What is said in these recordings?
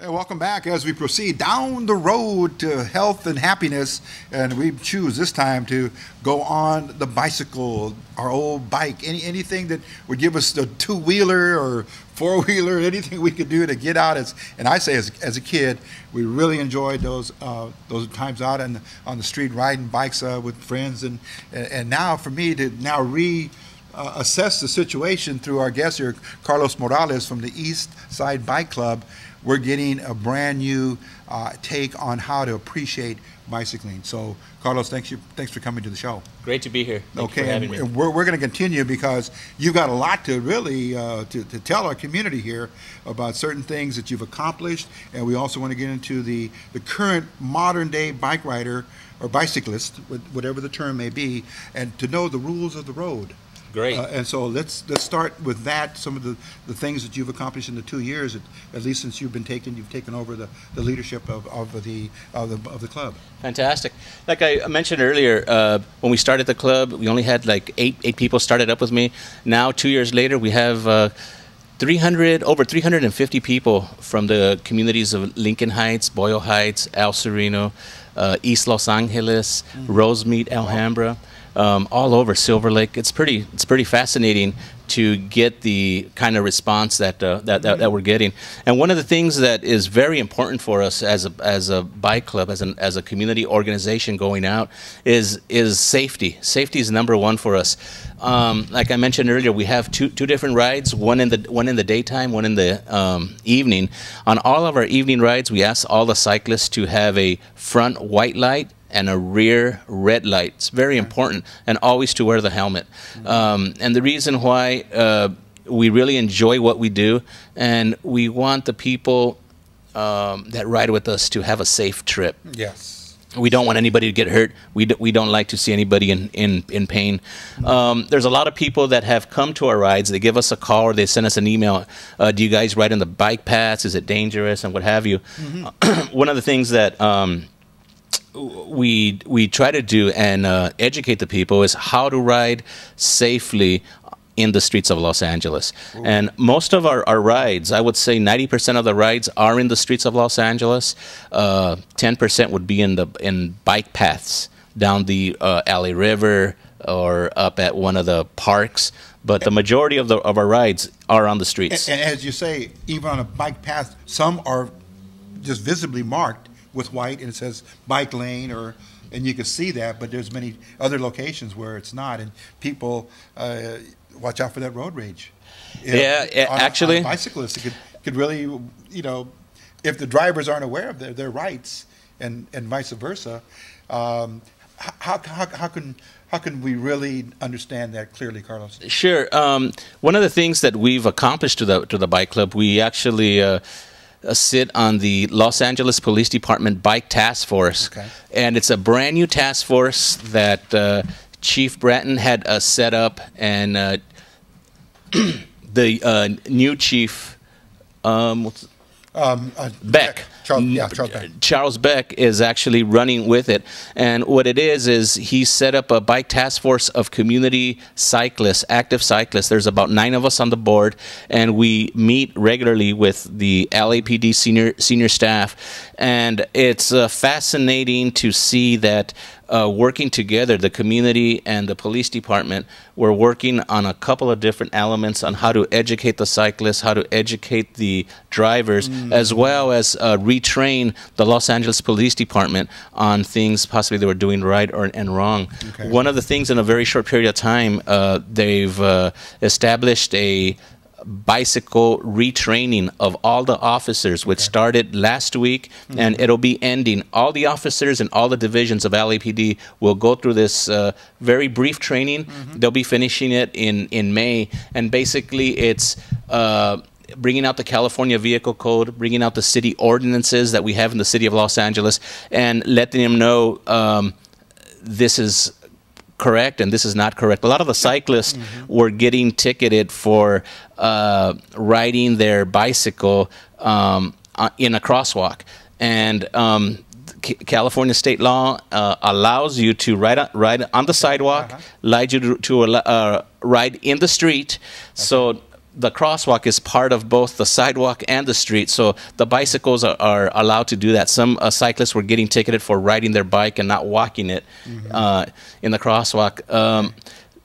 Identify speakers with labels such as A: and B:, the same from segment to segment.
A: Hey, welcome back as we proceed down the road to health and happiness, and we choose this time to go on the bicycle, our old bike, anything that would give us the two-wheeler or four-wheeler, anything we could do to get out. And I say as a kid, we really enjoyed those times out on the street riding bikes with friends, and now for me to now assess the situation through our guest here, Carlos Morales from the East Side Bike Club. We're getting a brand new take on how to appreciate bicycling. So, Carlos, thanks for coming to the show.
B: Great to be here. Thank you for having me.
A: And we're going to continue because you've got a lot to really to tell our community here about certain things that you've accomplished, and we also want to get into the current modern day bike rider or bicyclist, whatever the term may be, and to know the rules of the road.
B: Great.
A: And so let's start with that. Some of the things that you've accomplished in the 2 years, at least since you've taken over the leadership of the club.
B: Fantastic. Like I mentioned earlier, when we started the club, we only had like eight people started up with me. Now 2 years later, we have over 350 people from the communities of Lincoln Heights, Boyle Heights, El Sereno, East Los Angeles, Rosemead, Alhambra. All over Silver Lake. It's pretty fascinating to get the kind of response that we're getting. And one of the things that is very important for us as a bike club, as a community organization going out, is safety. Safety is number one for us. Like I mentioned earlier, we have two different rides, one in the daytime, one in the evening. On all of our evening rides, we ask all the cyclists to have a front white light and a rear red light. It's very important, and always to wear the helmet. And the reason why we really enjoy what we do, and we want the people that ride with us to have a safe trip.
A: Yes.
B: We don't want anybody to get hurt. We don't like to see anybody in pain. There's a lot of people that have come to our rides. They give us a call or they send us an email. Do you guys ride on the bike paths? Is it dangerous? And what have you. One of the things that we try to do and educate the people is how to ride safely in the streets of Los Angeles. Ooh. And most of our rides, I would say 90% of the rides are in the streets of Los Angeles. 10% would be in bike paths down the LA River or up at one of the parks. But the majority of our rides are on the streets.
A: And as you say, even on a bike path, some are just visibly marked with white, and it says bike lane, and you can see that, but there's many other locations where it's not, and people watch out for that road rage.
B: Actually,
A: on bicyclists, it could really, if the drivers aren't aware of their rights, and vice versa, how can we really understand that clearly, Carlos?
B: Sure. One of the things that we've accomplished to the bike club, we actually sit on the Los Angeles Police Department Bike Task Force. Okay. And it's a brand new task force that Chief Bratton had set up, and the new chief, Beck. Charles Beck is actually running with it. And what it is he set up a bike task force of community cyclists, active cyclists. There's about 9 of us on the board, and we meet regularly with the LAPD senior staff. And it's fascinating to see that working together, the community and the police department, we're working on a couple of different elements on how to educate the cyclists, how to educate the drivers, as well as retrain the Los Angeles Police Department on things possibly they were doing right and wrong. Okay. One of the things in a very short period of time, they've established a bicycle retraining of all the officers, which started last week, and it'll be ending. All the officers and all the divisions of LAPD will go through this very brief training. They'll be finishing it in May, and basically it's bringing out the California Vehicle Code, bringing out the city ordinances that we have in the city of Los Angeles, and letting them know this is correct and this is not correct. A lot of the cyclists were getting ticketed for riding their bicycle in a crosswalk, and California state law allows you to ride on the sidewalk, allows you to ride in the street. So the crosswalk is part of both the sidewalk and the street, so the bicycles are allowed to do that. Some cyclists were getting ticketed for riding their bike and not walking it in the crosswalk.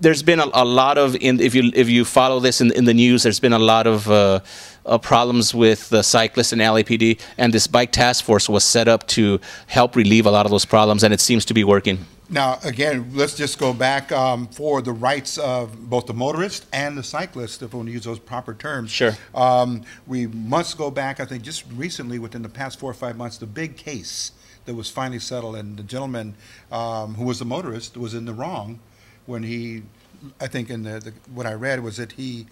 B: There's been a lot of, if you follow this in the news, there's been a lot of problems with the cyclists and LAPD, and this bike task force was set up to help relieve a lot of those problems, and it seems to be working.
A: Now, again, let's just go back for the rights of both the motorist and the cyclist, if we want to use those proper terms.
B: Sure.
A: We must go back, I think, just recently, within the past 4 or 5 months, the big case that was finally settled, and the gentleman who was the motorist was in the wrong when he, I think in what I read was that he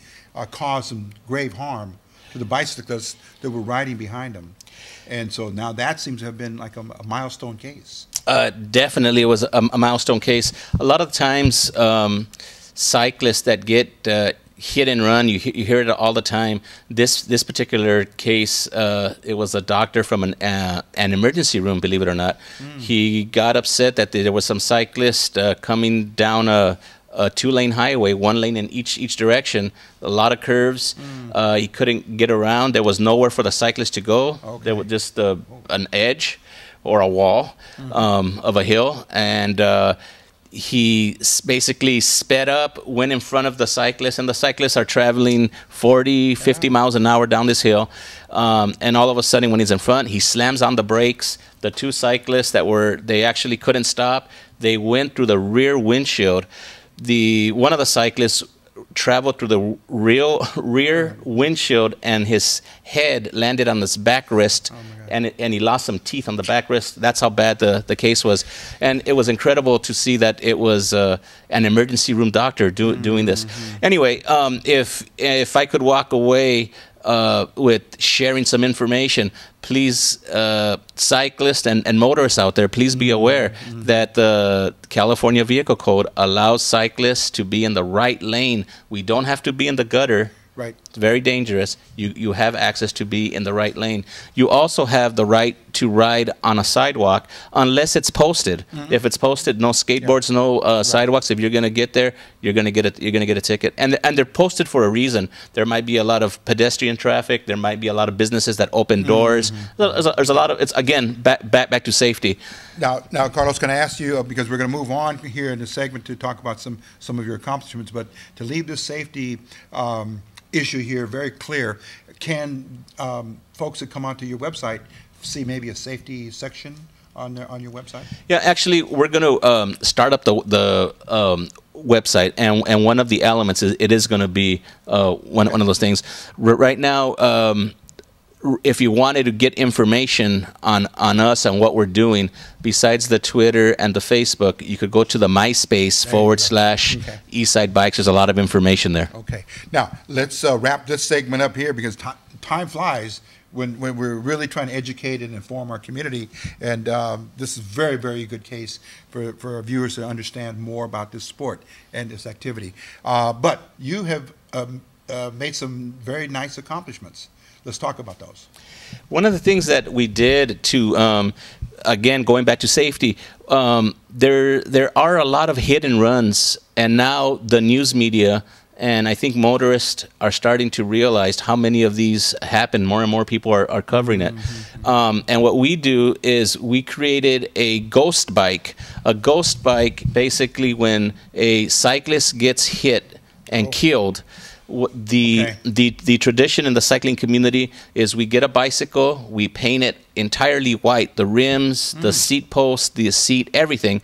A: caused some grave harm to the bicyclists that were riding behind him. And so now that seems to have been like a milestone case.
B: Definitely, it was a milestone case. A lot of times, cyclists that get hit and run, you hear it all the time. This particular case, it was a doctor from an emergency room, believe it or not. He got upset that there was some cyclist coming down a 2-lane highway, 1 lane in each direction, a lot of curves. He couldn't get around. There was nowhere for the cyclist to go. Okay. There was just an edge or a wall of a hill, and he basically sped up, went in front of the cyclist, and the cyclists are traveling 40, 50 miles an hour down this hill, and all of a sudden when he's in front, he slams on the brakes. The 2 cyclists they actually couldn't stop. They went through the rear windshield. One of the cyclists traveled through the rear windshield, and his head landed on his backrest, and he lost some teeth on the backrest. That's how bad the case was. And it was incredible to see that it was an emergency room doctor doing this. Anyway, if I could walk away with sharing some information, please, cyclists and motorists out there, please be aware that the California Vehicle Code allows cyclists to be in the right lane. We don't have to be in the gutter.
A: Right.
B: It's very dangerous. You have access to be in the right lane. You also have the right to ride on a sidewalk unless it's posted. If it's posted, no skateboards, no sidewalks. If you're going to get there, you're going to get a ticket. And they're posted for a reason. There might be a lot of pedestrian traffic. There might be a lot of businesses that open doors. There's a lot of, it's again back to safety.
A: Now, Carlos, can I ask you, because we're going to move on here in this segment to talk about some of your accomplishments, but to leave this safety issue here very clear, can folks that come onto your website see maybe a safety section on your website? Yeah,
B: actually, we're going to start up the website, and one of the elements is it is going to be one of those things. Right now, if you wanted to get information on us and what we're doing, besides the Twitter and the Facebook, you could go to the MySpace / Eastside Bikes. There's a lot of information there.
A: Okay. Now, let's wrap this segment up here, because time flies when we're really trying to educate and inform our community. And this is a very, very good case for our viewers to understand more about this sport and this activity. But you have made some very nice accomplishments. Let's talk about those.
B: One of the things that we did to, again, going back to safety, there are a lot of hit and runs, and now the news media and I think motorists are starting to realize how many of these happen. More and more people are covering it. And what we do is we created a ghost bike. A ghost bike, basically, when a cyclist gets hit and killed, the tradition in the cycling community is we get a bicycle, we paint it entirely white, the rims, the seat posts, the seat, everything,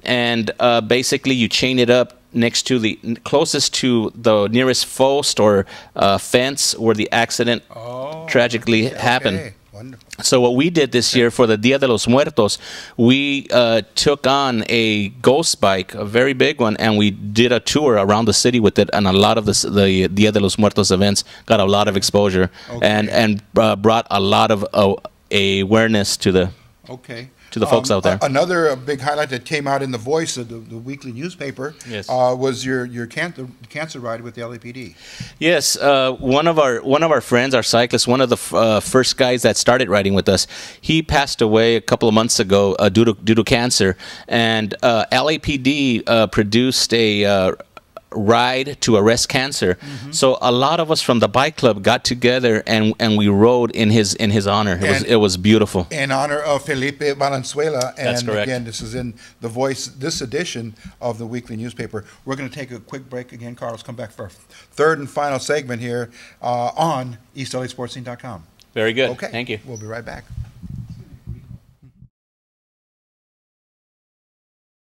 B: and basically you chain it up next to the closest to the nearest post or fence where the accident tragically happened.
A: Wonderful.
B: So what we did this year for the Dia de los Muertos, we took on a ghost bike, a very big one, and we did a tour around the city with it, and a lot of the Dia de los Muertos events got a lot of exposure and brought a lot of awareness to the to the folks out there.
A: Another big highlight that came out in The Voice, the weekly newspaper, was your cancer ride with the LAPD.
B: Yes, one of our friends, our cyclist, one of the first guys that started riding with us, he passed away a couple of months ago due to cancer, and LAPD produced ride to arrest cancer. So a lot of us from the bike club got together and we rode in his honor. It was beautiful.
A: In honor of Felipe Valenzuela. And
B: That's correct.
A: again, this is in The Voice, this edition of the weekly newspaper. We're going to take a quick break again. Carlos, come back for our third and final segment here on EastLASportsScene.com.
B: Very good.
A: Okay.
B: Thank you.
A: We'll be right back.